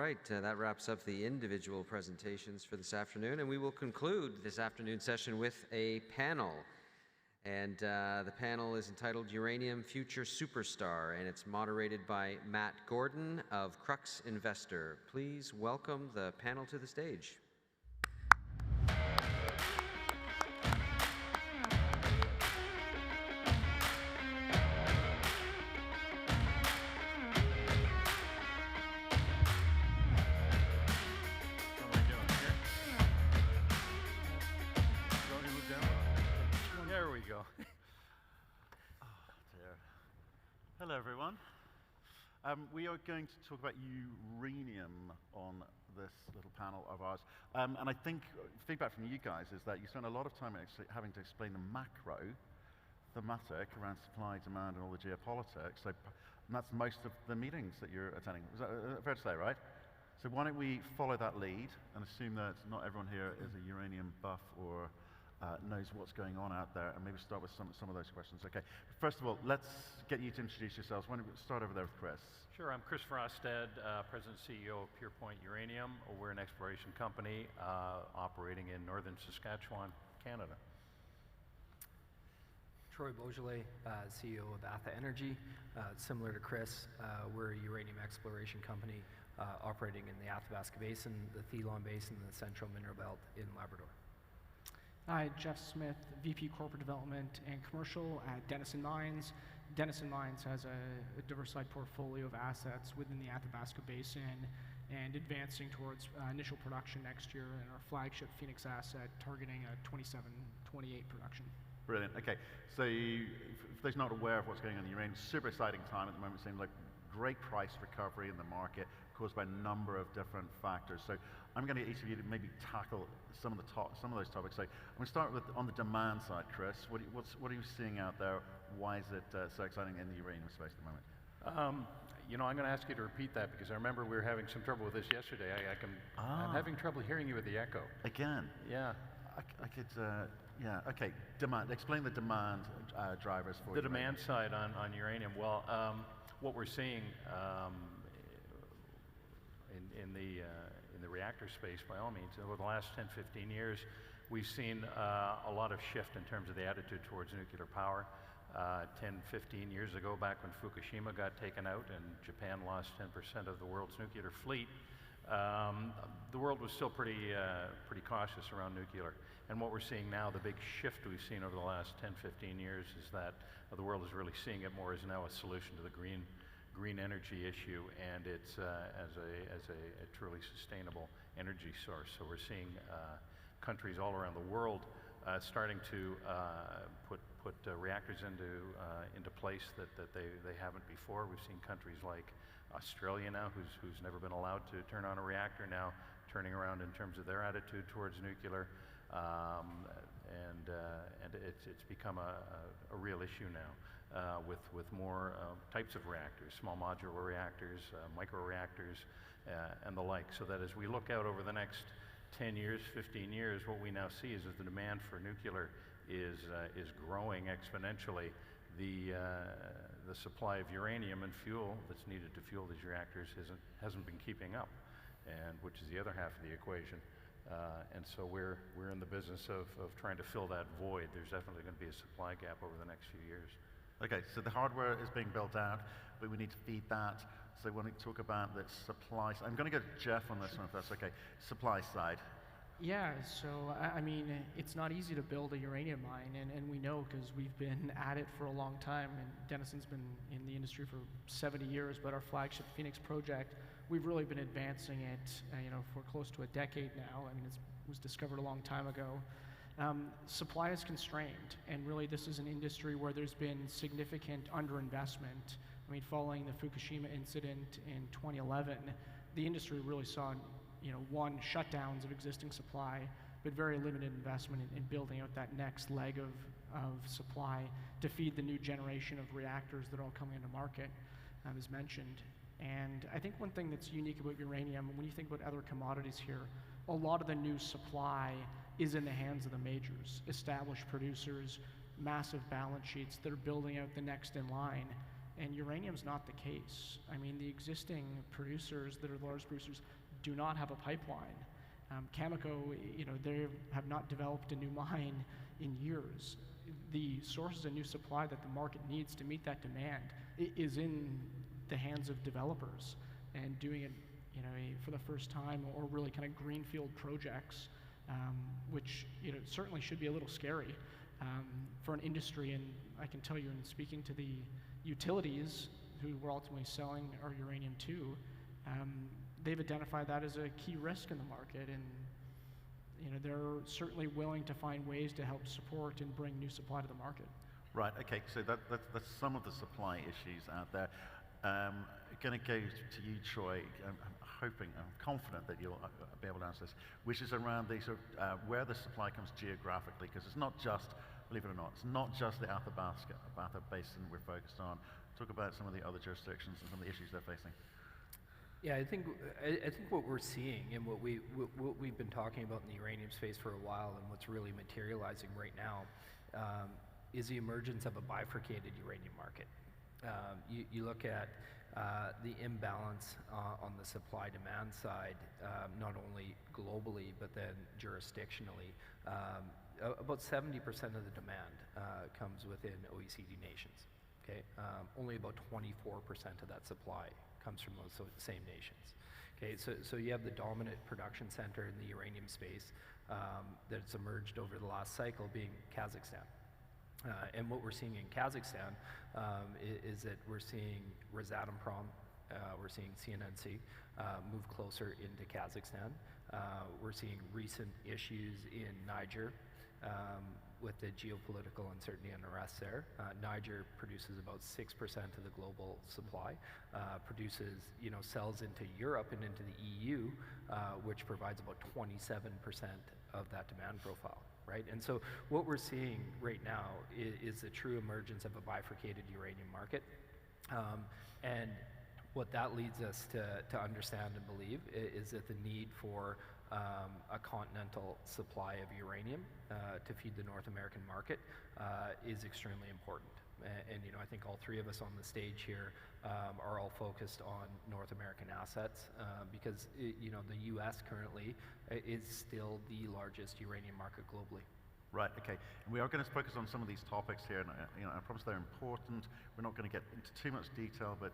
right, that wraps up the individual presentations for this afternoon, and we will conclude this afternoon session with a panel. And the panel is entitled Uranium Future Superstar, and it's moderated by Matt Gordon of Crux Investor. Please welcome the panel to the stage. Go. Oh dear. Hello everyone. We are going to talk about uranium on this little panel of ours. And I think feedback from you guys is that you spend a lot of time actually having to explain the macro thematic around supply, demand, and all the geopolitics. So, and that's most of the meetings that you're attending. Is that fair to say, right? So why don't we follow that lead and assume that not everyone here is a uranium buff or knows what's going on out there, and maybe start with some of those questions. Okay, first of all, let's get you to introduce yourselves. Why don't we start over there with Chris? Sure, I'm Chris Frostad, President and CEO of Purepoint Uranium. We're an exploration company operating in northern Saskatchewan, Canada. Troy Boisjoli, CEO of Atha Energy. Similar to Chris, we're a uranium exploration company operating in the Athabasca Basin, the Thelon Basin, and the Central Mineral Belt in Labrador. Hi, Geoff Smith, VP Corporate Development and Commercial at Denison Mines. Denison Mines has a diversified portfolio of assets within the Athabasca Basin and advancing towards initial production next year in our flagship Phoenix asset, targeting a 27-28 production. Brilliant. Okay, so if those not aware of what's going on in uranium, super exciting time at the moment. It seems like great price recovery in the market caused by a number of different factors. So I'm going to get each of you to maybe tackle some of those topics. So I'm going to start with on the demand side, Chris. What are you seeing out there? Why is it so exciting in the uranium space at the moment? You know, I'm going to ask you to repeat that because I remember we were having some trouble with this yesterday. I'm having trouble hearing you with the echo. Again? Yeah. I could, yeah, okay. Demand. Explain the demand drivers for the demand side on uranium. Well, what we're seeing in the reactor space, by all means, over the last 10, 15 years, we've seen a lot of shift in terms of the attitude towards nuclear power. 10, 15 years ago, back when Fukushima got taken out and Japan lost 10% of the world's nuclear fleet, the world was still pretty cautious around nuclear. And what we're seeing now, the big shift we've seen over the last 10, 15 years is that the world is really seeing it more as now a solution to the green energy issue, and it's as a truly sustainable energy source. So we're seeing countries all around the world starting to put reactors into place that they haven't before. We've seen countries like Australia now, who's never been allowed to turn on a reactor, now turning around in terms of their attitude towards nuclear, and it's become a real issue now with more types of reactors, small modular reactors, micro reactors, and the like. So that as we look out over the next 10 years, 15 years, what we now see is that the demand for nuclear is growing exponentially. The supply of uranium and fuel that's needed to fuel these reactors hasn't been keeping up, and which is the other half of the equation. And so we're in the business of trying to fill that void. There's definitely going to be a supply gap over the next few years. Okay, so the hardware is being built out, but we need to feed that. So when we talk about the supply side, I'm going to go to Geoff on this one if that's okay. Supply side. Yeah, so I mean, it's not easy to build a uranium mine, and we know because we've been at it for a long time, and Denison's been in the industry for 70 years, but our flagship Phoenix project, we've really been advancing it, for close to a decade now. I mean, it was discovered a long time ago. Supply is constrained, and really this is an industry where there's been significant underinvestment. I mean, following the Fukushima incident in 2011, the industry really saw one, shutdowns of existing supply, but very limited investment in building out that next leg of supply to feed the new generation of reactors that are all coming into market, as mentioned. And I think one thing that's unique about uranium, when you think about other commodities here, a lot of the new supply is in the hands of the majors, established producers, massive balance sheets that are building out the next in line. And uranium's not the case. I mean, the existing producers that are the largest producers do not have a pipeline. Cameco, they have not developed a new mine in years. The sources of new supply that the market needs to meet that demand is in the hands of developers, and doing it, for the first time, or really kind of greenfield projects, which certainly should be a little scary for an industry. And I can tell you, in speaking to the utilities who we're ultimately selling our uranium to, they've identified that as a key risk in the market, and they're certainly willing to find ways to help support and bring new supply to the market. Right, okay, so that's some of the supply issues out there. Going to go to you, Troy. I'm confident that you'll be able to answer this, which is around the sort of where the supply comes geographically, because it's not just, believe it or not, it's not just the Atha Basin we're focused on. Talk about some of the other jurisdictions and some of the issues they're facing. Yeah, I think what we're seeing, and what we've been talking about in the uranium space for a while, and what's really materializing right now, is the emergence of a bifurcated uranium market. You look at the imbalance on the supply-demand side, not only globally but then jurisdictionally. About 70% of the demand comes within OECD nations. Okay, only about 24% of that supply comes from those same nations. Okay, so you have the dominant production center in the uranium space that's emerged over the last cycle being Kazakhstan. And what we're seeing in Kazakhstan is that we're seeing Rosatom-Prom, we're seeing CNNC move closer into Kazakhstan. We're seeing recent issues in Niger with the geopolitical uncertainty and unrest there. Niger produces about 6% of the global supply, sells into Europe and into the EU, which provides about 27% of that demand profile, right? And so what we're seeing right now is the true emergence of a bifurcated uranium market. And what that leads us to understand and believe is that the need for a continental supply of uranium to feed the North American market is extremely important. And I think all three of us on the stage here are all focused on North American assets because the U.S. currently is still the largest uranium market globally. Right, okay. And we are going to focus on some of these topics here, and I promise they're important. We're not going to get into too much detail, but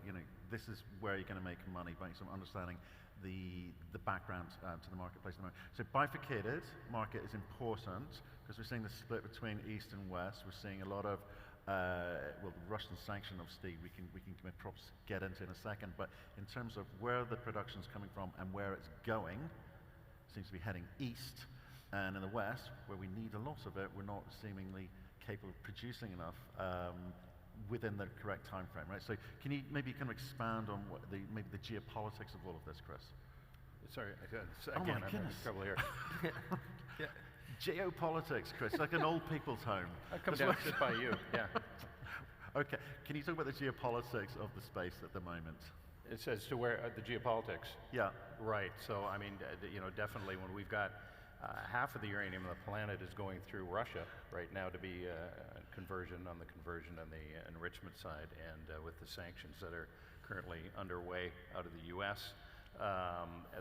this is where you're going to make money by some understanding the background to the marketplace at the moment. So bifurcated market is important because we're seeing the split between East and West. We're seeing a lot of the Russian sanction, obviously, we can perhaps get into in a second, but in terms of where the production's coming from and where it's going, it seems to be heading east. And in the West, where we need a lot of it, we're not seemingly capable of producing enough within the correct time frame, right? So can you maybe kind of expand on what maybe the geopolitics of all of this, Chris? Sorry, Oh again, my I'm having goodness. trouble here. Yeah, Geopolitics, Chris, like an old people's home. I'll come down and sit by you, yeah. Okay, can you talk about the geopolitics of the space at the moment? It says to where, the geopolitics. Yeah. Right, so I mean, definitely when we've got half of the uranium on the planet is going through Russia right now to be conversion on the enrichment side, and with the sanctions that are currently underway out of the U.S.,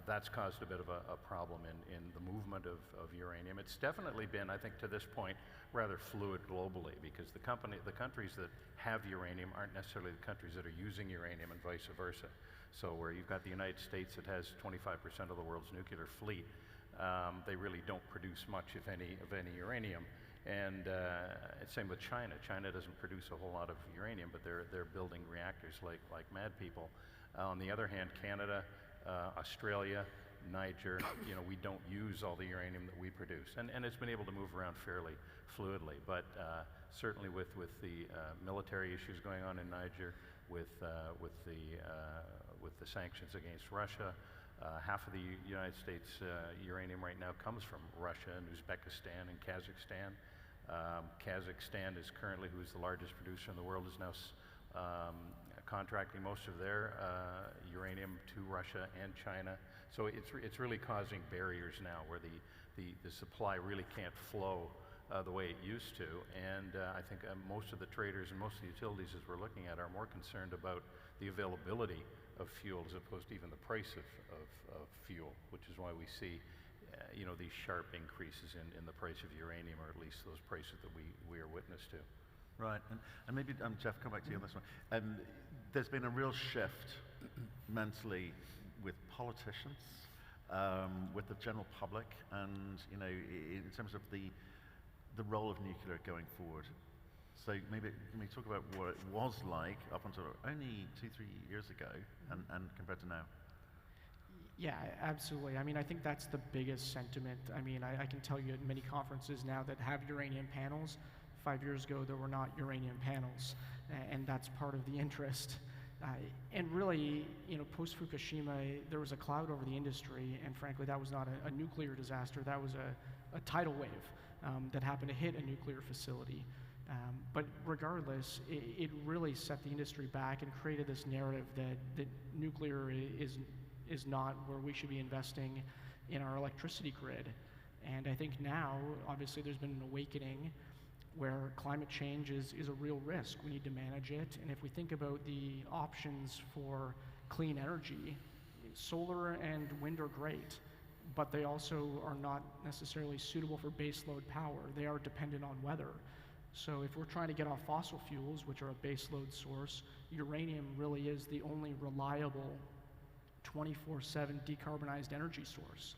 that's caused a bit of a problem in the movement of uranium. It's definitely been, I think, to this point, rather fluid globally because the countries that have uranium aren't necessarily the countries that are using uranium and vice versa. So where you've got the United States that has 25% of the world's nuclear fleet, they really don't produce much, if any, of any uranium. And it's same with China. China doesn't produce a whole lot of uranium, but they're building reactors like mad people. On the other hand, Canada, Australia, Niger, we don't use all the uranium that we produce. And it's been able to move around fairly fluidly. But certainly with the military issues going on in Niger, with the sanctions against Russia, half of the United States uranium right now comes from Russia and Uzbekistan and Kazakhstan. Kazakhstan is currently, who's the largest producer in the world, is now contracting most of their uranium to Russia and China. So it's really causing barriers now where the supply really can't flow the way it used to. And I think most of the traders and most of the utilities, as we're looking at, are more concerned about the availability of fuel as opposed to even the price of fuel, which is why we see these sharp increases in the price of uranium, or at least those prices that we are witness to. Right, and maybe, Geoff, come back to you on this one. There's been a real shift mentally with politicians, with the general public, and in terms of the role of nuclear going forward. So maybe can we talk about what it was like up until only 2-3 years ago, and compared to now? Yeah, absolutely. I mean, I think that's the biggest sentiment. I mean, I can tell you at many conferences now that have uranium panels. 5 years ago, there were not uranium panels, and that's part of the interest. And really, post-Fukushima, there was a cloud over the industry, and frankly, that was not a nuclear disaster. That was a tidal wave that happened to hit a nuclear facility. But regardless, it really set the industry back and created this narrative that nuclear is not where we should be investing in our electricity grid. And I think now, obviously, there's been an awakening where climate change is a real risk. We need to manage it. And if we think about the options for clean energy, solar and wind are great, but they also are not necessarily suitable for baseload power. They are dependent on weather. So if we're trying to get off fossil fuels, which are a baseload source, uranium really is the only reliable 24/7 decarbonized energy source.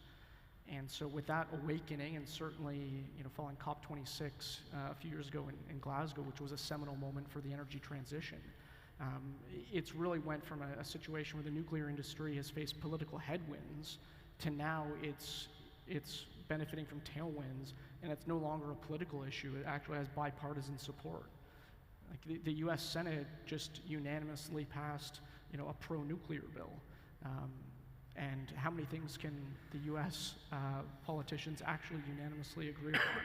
And so with that awakening, and certainly following COP26 a few years ago in Glasgow, which was a seminal moment for the energy transition, it's really went from a situation where the nuclear industry has faced political headwinds to now it's benefiting from tailwinds, and it's no longer a political issue. It actually has bipartisan support. Like the U.S. Senate just unanimously passed a pro-nuclear bill. And how many things can the U.S. Politicians actually unanimously agree upon?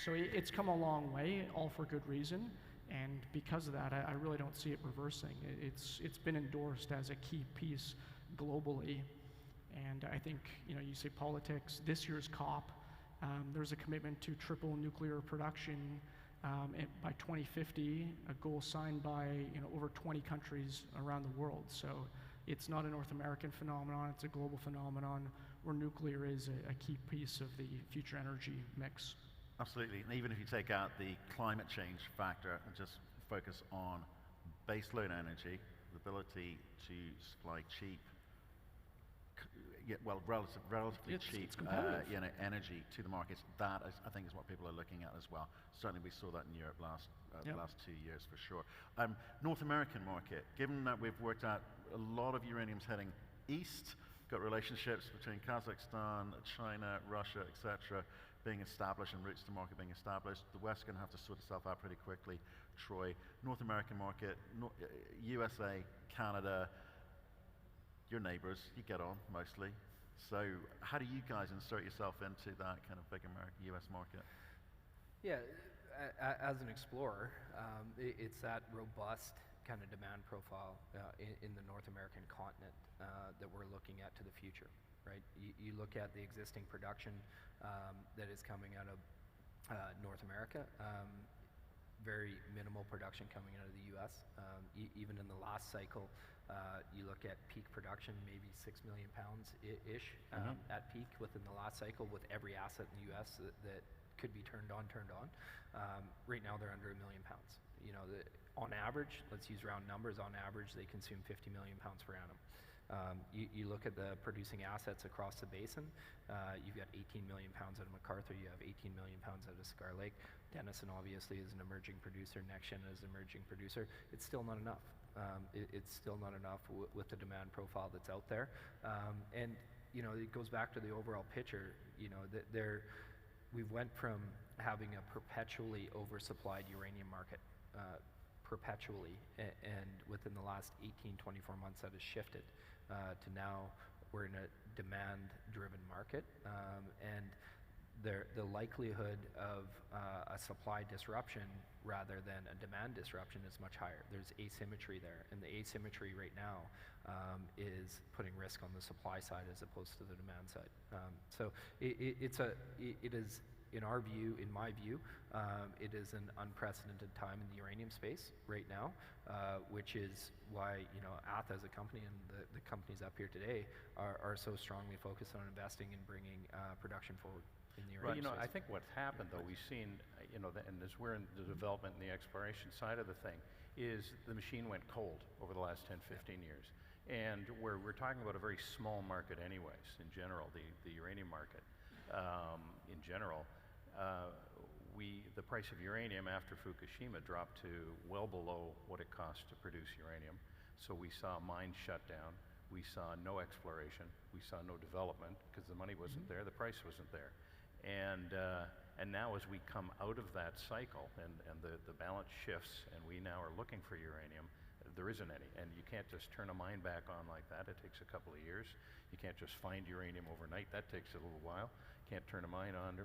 So it's come a long way, all for good reason, and because of that, I really don't see it reversing. It's been endorsed as a key piece globally, and I think you say politics. This year's COP, there's a commitment to triple nuclear production by 2050, a goal signed by over 20 countries around the world. So it's not a North American phenomenon, it's a global phenomenon where nuclear is a key piece of the future energy mix. Absolutely, and even if you take out the climate change factor and just focus on baseload energy, the ability to supply cheap, relatively cheap energy to the markets, that is, I think, is what people are looking at as well. Certainly we saw that in Europe last 2 years for sure. North American market, given that we've worked out a lot of uranium's heading east, got relationships between Kazakhstan, China, Russia, etc., being established and routes to market being established, the West's going to have to sort itself out pretty quickly. Troy, North American market, USA, Canada, your neighbors, you get on mostly. So how do you guys insert yourself into that kind of big US market? Yeah, as an explorer, it's that robust kind of demand profile in the North American continent that we're looking at to the future, right? You look at the existing production that is coming out of North America, very minimal production coming out of the US. Even in the last cycle, you look at peak production, maybe 6 million pounds-ish at peak within the last cycle, with every asset in the US that could be turned on. Right now they're under 1 million pounds. On average, let's use round numbers, on average they consume 50 million pounds per annum. You look at the producing assets across the basin, you've got 18 million pounds out of McArthur, you have 18 million pounds out of Cigar Lake. Denison obviously is an emerging producer, NextGen is an emerging producer. It's still not enough. It's still not enough with the demand profile that's out there. And it goes back to the overall picture. We went from having a perpetually oversupplied uranium market, perpetually, and within the last 18-24 months that has shifted to now we're in a demand-driven market, and the likelihood of a supply disruption rather than a demand disruption is much higher. There's asymmetry there, and the asymmetry right now is putting risk on the supply side as opposed to the demand side. So it is in our view, in my view, it is an unprecedented time in the uranium space right now, which is why Atha as a company and the companies up here today are so strongly focused on investing and bringing production forward in the uranium space. I think what's happened though, we've seen, and as we're in the development and the exploration side of the thing, is the machine went cold over the last 10, 15 years. And we're talking about a very small market anyways, in general, the uranium market. In general, the price of uranium after Fukushima dropped to well below what it costs to produce uranium. So we saw mines shut down. We saw no exploration. We saw no development because the money wasn't there, the price wasn't there. And now as we come out of that cycle and the balance shifts and we now are looking for uranium, there isn't any. And you can't just turn a mine back on like that. It takes a couple of years. You can't just find uranium overnight. That takes a little while. Can't turn a mine on.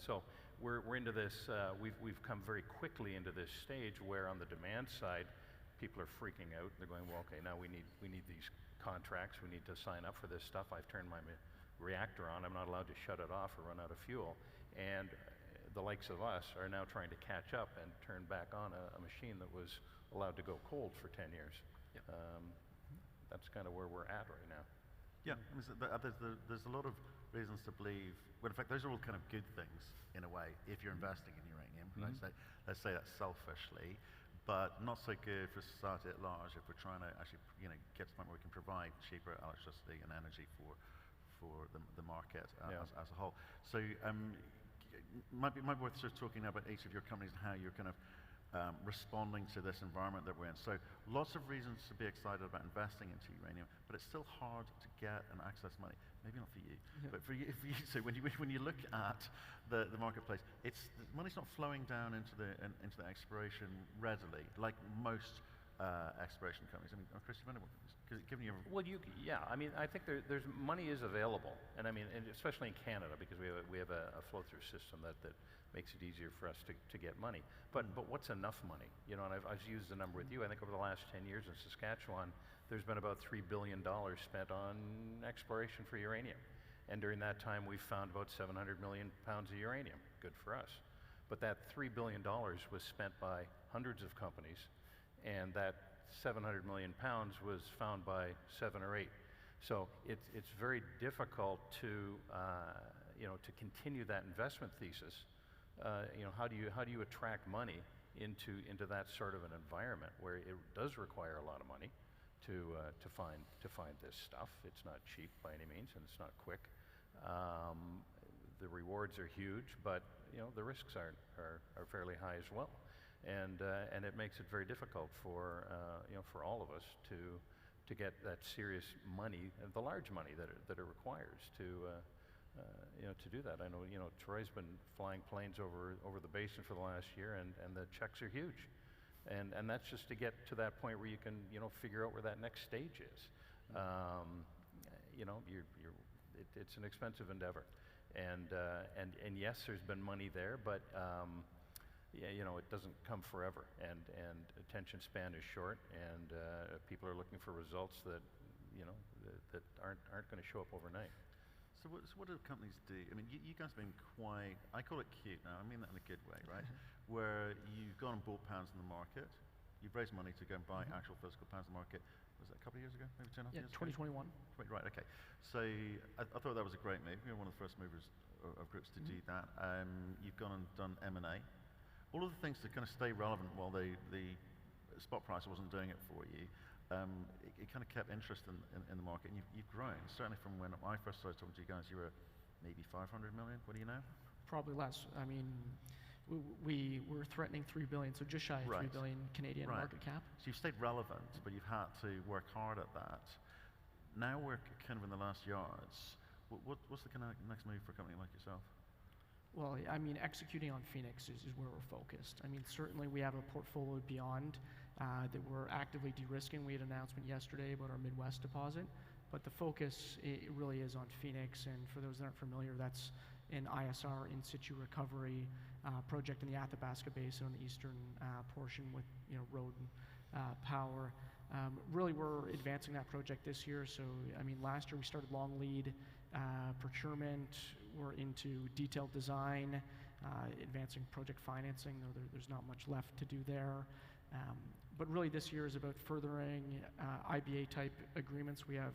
So we're into this, we've come very quickly into this stage where on the demand side, people are freaking out. They're going, well, okay, now we need these contracts. We need to sign up for this stuff. I've turned my reactor on. I'm not allowed to shut it off or run out of fuel. And the likes of us are now trying to catch up and turn back on a machine that was allowed to go cold for 10 years. Yep. That's kind of where we're at right now. Yeah, there's a lot of reasons to believe, well, in fact, those are all kind of good things in a way, if you're investing in uranium. Let's say that selfishly, but not so good for society at large if we're trying to actually get to the point where we can provide cheaper electricity and energy for the market as a whole. So might be worth sort of talking about each of your companies and how you're kind of responding to this environment that we're in. So lots of reasons to be excited about investing into uranium, but it's still hard to get and access money. Maybe not for you, but for you. So when you look at the marketplace, money's not flowing down into the exploration readily, like most exploration companies. I mean, Chris, given your I mean, I think there's money is available, and I mean, and especially in Canada because we have a flow-through system that makes it easier for us to get money. But what's enough money? And I've used the number with you. I think over the last 10 years in Saskatchewan, there's been about $3 billion spent on exploration for uranium, and during that time, we've found about 700 million pounds of uranium. Good for us. But that $3 billion was spent by hundreds of companies, and that 700 million pounds was found by 7 or 8. So it's very difficult to continue that investment thesis. How do you attract money into that sort of an environment where it does require a lot of money to find this stuff? It's not cheap by any means, and it's not quick. The rewards are huge, but the risks are fairly high as well. And it makes it very difficult for all of us to get that serious money, the large money that it requires to do that. I know Troy's been flying planes over the basin for the last year, and the checks are huge, and that's just to get to that point where you can figure out where that next stage is. It's an expensive endeavor, and yes, there's been money there, but it doesn't come forever, and attention span is short, and people are looking for results that that aren't going to show up overnight. So what do companies do? I mean, you guys have been quite, I call it cute now, I mean that in a good way, right? Where you've gone and bought pounds in the market, you've raised money to go and buy actual physical pounds in the market. Was that a couple of years ago? Maybe 2.5 years ago? 2021. Right, okay. So I thought that was a great move. You're one of the first movers of groups to do that. You've gone and done M&A. All of the things to kind of stay relevant while the spot price wasn't doing it for you, it kind of kept interest in the market, and you've grown. Certainly from when I first started talking to you guys, you were maybe 500 million. What do you know? Probably less. I mean, we were threatening 3 billion, so just shy of 3 billion Canadian market cap. So you've stayed relevant, but you've had to work hard at that. Now we're kind of in the last yards. What's the kind of next move for a company like yourself? Well, I mean, executing on Phoenix is where we're focused. I mean, certainly we have a portfolio beyond that we're actively de-risking. We had an announcement yesterday about our Midwest deposit, but the focus it really is on Phoenix. And for those that aren't familiar, that's an ISR in situ recovery project in the Athabasca Basin on the eastern portion with road power. Really, we're advancing that project this year. So, I mean, last year we started long lead procurement. We're into detailed design. advancing project financing, though there's not much left to do there. But really this year is about furthering IBA-type agreements. We have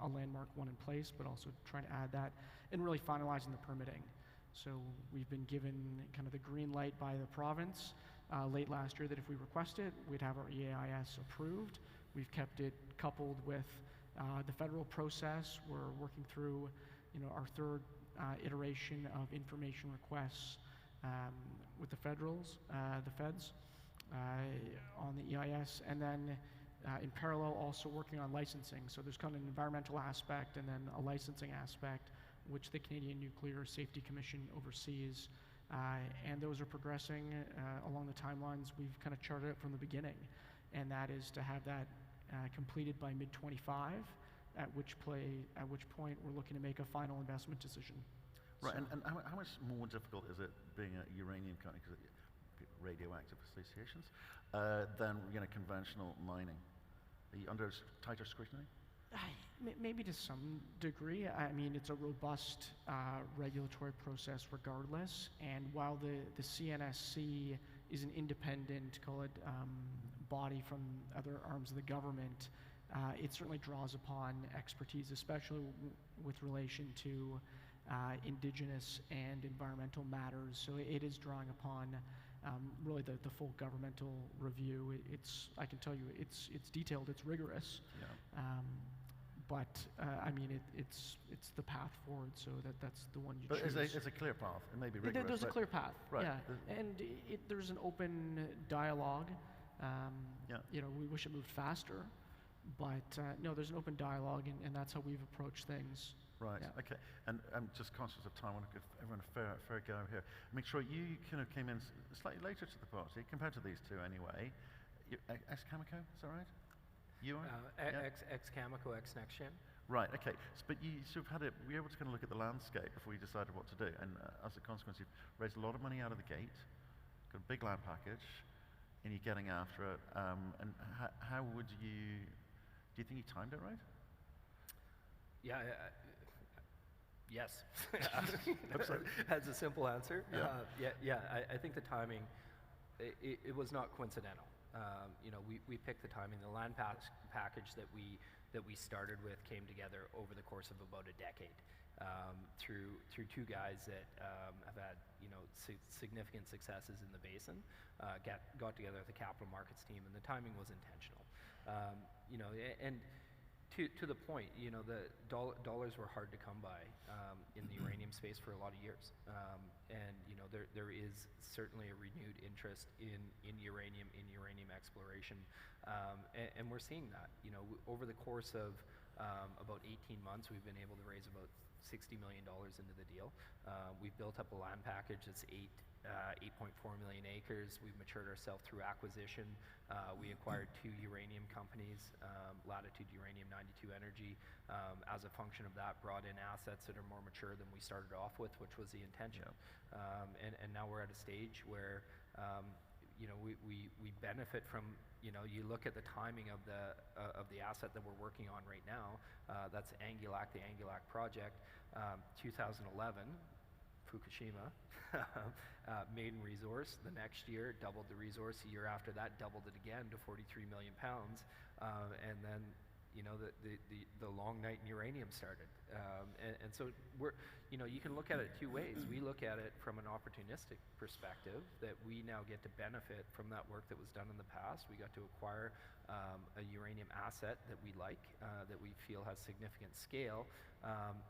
a landmark one in place, but also trying to add that, and really finalizing the permitting. So we've been given kind of the green light by the province late last year that if we request it, we'd have our EAIS approved. We've kept it coupled with the federal process. We're working through our third iteration of information requests with the feds on the EIS, and then in parallel also working on licensing. So there's kind of an environmental aspect and then a licensing aspect, which the Canadian Nuclear Safety Commission oversees, and those are progressing along the timelines we've kind of charted it from the beginning, and that is to have that completed by mid-25, at which point we're looking to make a final investment decision. Right, So- and how much more difficult is it being a uranium company, because radioactive associations, than conventional mining? Are you under tighter scrutiny? Maybe to some degree. I mean, it's a robust regulatory process regardless, and while the CNSC is an independent, call it, body from other arms of the government, it certainly draws upon expertise, especially with relation to Indigenous and environmental matters. So it is drawing upon really the full governmental review. I can tell you, it's detailed, it's rigorous. Yeah. But I mean, it's the path forward, so that's the one you But choose. it's a clear path. It may be rigorous. There's a but- clear path, Right. yeah. And there's an open dialogue. Yeah. We wish it moved faster, but no, there's an open dialogue, and that's how we've approached things. Right, Yeah. okay. And I'm just conscious of time. I want to give everyone a fair go here. Make sure you kind of came in slightly later to the party, compared to these two anyway. Ex-Cameco, is that right? You are? Yeah? Ex-Cameco, ex-NextGen. Right, okay. But you sort of were able to kind of look at the landscape before you decided what to do. And as a consequence, you've raised a lot of money out of the gate, got a big land package, and you're getting after it. And how would you, do you think you timed it right? Yeah. Yes. Absolutely. That's a simple answer. Yeah. I think the timing, it was not coincidental. We picked the timing. The land package that we started with came together over the course of about a decade, through two guys that have had significant successes in the basin, got together with the capital markets team, and the timing was intentional. And to the point, the dollars were hard to come by in the uranium space for a lot of years, and there is certainly a renewed interest in uranium exploration, and we're seeing that. Over the course of about 18 months, we've been able to raise about $60 million into the deal. We've built up a land package that's 8.4 million acres. We've matured ourselves through acquisition. We acquired 2 uranium companies, Latitude Uranium, 92 Energy. As a function of that, brought in assets that are more mature than we started off with, which was the intention. Yeah. And now we're at a stage where we benefit from, you look at the timing of the asset that we're working on right now. That's the Angulac project. 2011, Fukushima, maiden resource. The next year, doubled the resource. The year after that, doubled it again to 43 million pounds. And then, the long night in uranium started. And so you can look at it 2 ways. We look at it from an opportunistic perspective, that we now get to benefit from that work that was done in the past. We got to acquire a uranium asset that we like, that we feel has significant scale,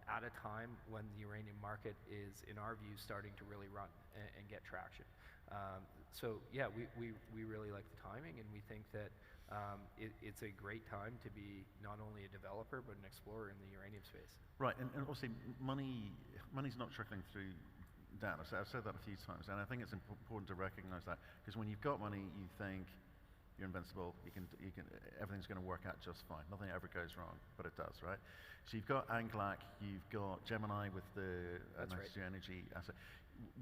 at a time when the uranium market is, in our view, starting to really run and get traction. So yeah, we really like the timing, and we think that it's a great time to be not only a developer but an explorer in the uranium space. Right, and obviously money's not trickling through down. I've said that a few times, and I think it's important to recognize that, because when you've got money, you think you're invincible. You can everything's going to work out just fine. Nothing ever goes wrong, but it does, right? So you've got Angulac, you've got Gemini with the Atha Energy asset.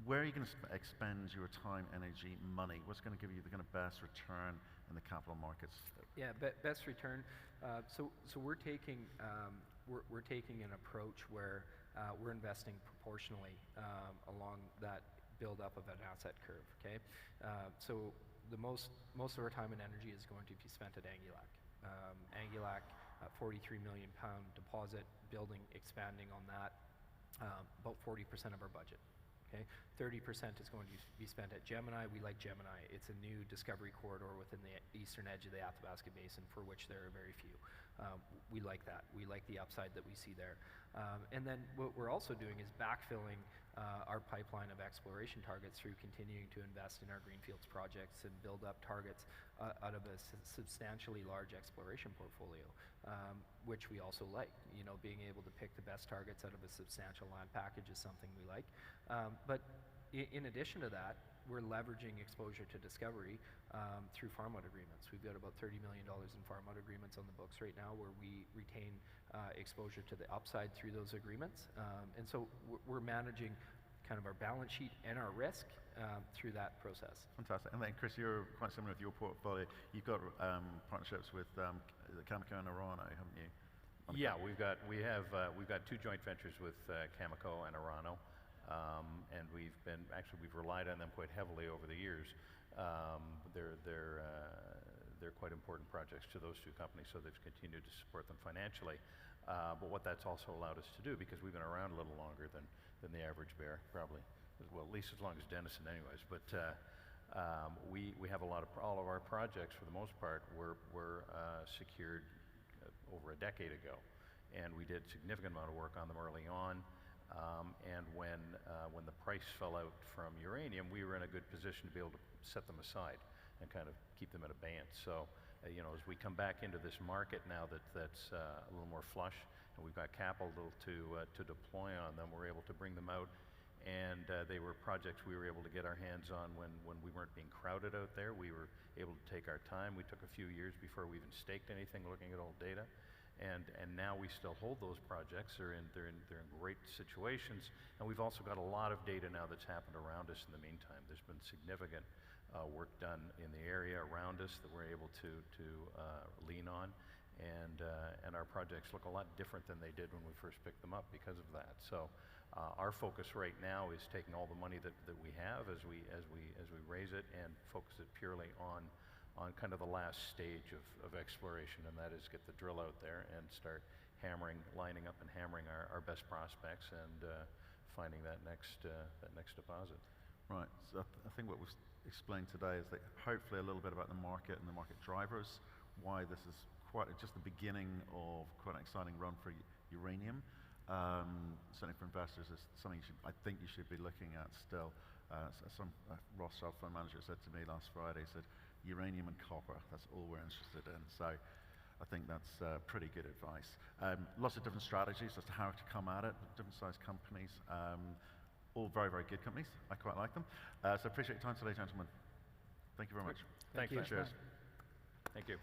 Where are you going to expend your time, energy, money? What's going to give you the kind of best return in the capital markets? Yeah, best return. So we're taking an approach where we're investing proportionally along that build up of an asset curve, okay? So most of our time and energy is going to be spent at Angulac. Angulac, 43 million pound deposit, building, expanding on that, about 40% of our budget. Okay, 30% is going to be spent at Gemini. We like Gemini. It's a new discovery corridor within the eastern edge of the Athabasca Basin, for which there are very few. We like that. We like the upside that we see there. And then what we're also doing is backfilling our pipeline of exploration targets through continuing to invest in our greenfields projects and build up targets out of a substantially large exploration portfolio, which we also like. You know, being able to pick the best targets out of a substantial land package is something we like. But in addition to that, we're leveraging exposure to discovery through farm-out agreements. We've got about $30 million in farm-out agreements on the books right now, where we retain exposure to the upside through those agreements. And so we're managing kind of our balance sheet and our risk through that process. Fantastic. And then, Chris, you're quite similar with your portfolio. You've got partnerships with Cameco and Orano, haven't you? Yeah, we've got 2 joint ventures with Cameco and Orano, and we've relied on them quite heavily over the years. They're quite important projects to those 2 companies, so they've continued to support them financially. But what that's also allowed us to do, because we've been around a little longer than the average bear, probably, well, at least as long as Denison, anyways. But we have all of our projects, for the most part, were secured over a decade ago, and we did a significant amount of work on them early on. And when the price fell out from uranium, we were in a good position to be able to set them aside and kind of keep them at abeyance. So, you know, as we come back into this market now that's a little more flush, and we've got capital to deploy on them, we're able to bring them out. And they were projects we were able to get our hands on when we weren't being crowded out there. We were able to take our time. We took a few years before we even staked anything, looking at old data. And now we still hold those projects. They're in great situations. And we've also got a lot of data now that's happened around us in the meantime. There's been significant work done in the area around us that we're able to lean on. And our projects look a lot different than they did when we first picked them up because of that. So our focus right now is taking all the money that we have as we raise it and focus it purely on kind of the last stage of exploration, and that is get the drill out there and start lining up and hammering our best prospects and finding that next deposit. Right. So I think what was explained today is that hopefully a little bit about the market and the market drivers, why this is just the beginning of quite an exciting run for uranium. Certainly for investors, it's something I think you should be looking at still. Some Rothschild fund manager said to me last Friday, said, uranium and copper, that's all we're interested in. So I think that's pretty good advice. Lots of different strategies as to how to come at it, different sized companies, all very, very good companies. I quite like them. So appreciate your time today, gentlemen. Thank you very much. Thank you. Cheers. Thank you.